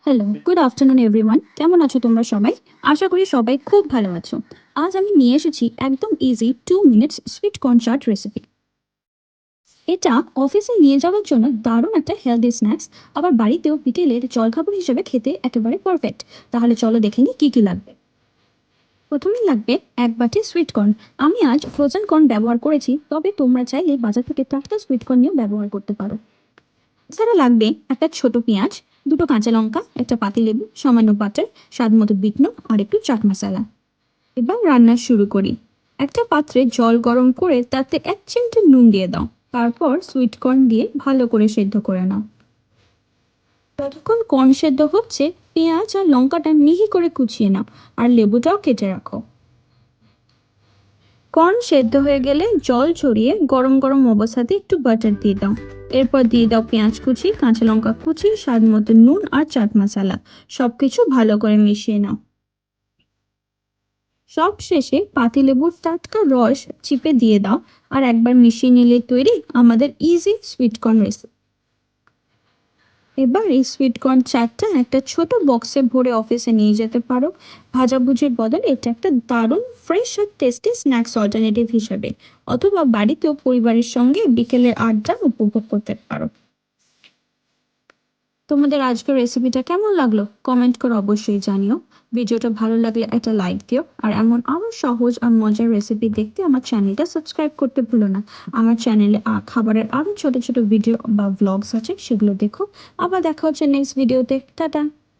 Hello, good afternoon everyone. কেমন আছো তোমরা সবাই? আশা করি সবাই খুব ভালো আছো। আজ আমি নিয়ে এসেছি একদম easy 2 minutes sweet corn chaat recipe. এটা অফিসে নিয়ে যাওয়ার জন্য দারুণ একটা হেলদি স্ন্যাক্স, আবার বাড়িতেও বিকেলের জলখাবার হিসেবে খেতে একেবারে পারফেক্ট। তাহলে চলো দেখে নিই কী কী লাগবে। প্রথমেই লাগবে 1 বাটি সুইট কর্ন। আমি আজ ফ্রোজেন কর্ন ব্যবহার করেছি, তবে তোমরা চাইলে বাজার থেকে টাটকা সুইট কর্ন নিয়েও ব্যবহার করতে পারো। এছাড়া লাগবে একটা ছোট পেঁয়াজ, দুটো কাঁচা লঙ্কা, একটা পাতিলেবু, সামান্য বাটার, স্বাদ মতো বিট নুন আর একটু চাট মশলা। এবার রান্না শুরু করি। একটা পাত্রে জল গরম করে তাতে 1 চিমটে নুন দিয়ে দাও। তারপর সুইট কর্ন দিয়ে ভালো করে সেদ্ধ করে নাও। যতক্ষণ কর্ন সেদ্ধ হচ্ছে, পেঁয়াজ আর লঙ্কাটা মিহি করে কুচিয়ে নাও, আর লেবুটাও কেটে রাখো। কর্ন সেদ্ধ হয়ে গেলে জল ছড়িয়ে গরম গরম অবস্থাতে একটু বাটার দিয়ে দাও। এরপর দিয়ে দাও পেঁয়াজ কুচি, কাঁচা লঙ্কা কুচি, স্বাদ মতো নুন আর চাট মশলা। সবকিছু ভালো করে মিশিয়ে নাও। সব শেষে পাতিলেবুর টাটকা রস চিপে দিয়ে দাও। আর একবার মিশিয়ে নিলে তৈরি আমাদের ইজি সুইট কর্ন রেসিপি। এবার এই সুইট কর্ন চাটটা একটা ছোট বক্সে ভরে অফিসে নিয়ে যেতে পারো। ভাজাভুজির বদলে এটা একটা দারুণ ফ্রেশ আর টেস্টি স্ন্যাক্স অল্টারনেটিভ হিসেবে, অথবা বাড়িতেও পরিবারের সঙ্গে বিকেলের আড্ডা উপভোগ করতে পারো। তোমাদের আজকের রেসিপিটা কেমন লাগলো কমেন্ট করে অবশ্যই জানিও। ভিডিওটা ভালো লাগলে একটা লাইক দিও, আর এমন আরো সহজ আর মজার রেসিপি দেখতে আমার চ্যানেলটা সাবস্ক্রাইব করতে ভুলো না। আমার চ্যানেলে খাবারের আরো ছোট ছোট ভিডিও বা ভ্লগস আছে, সেগুলো দেখো। আবার দেখা হচ্ছে নেক্সট ভিডিওতে। টাটা।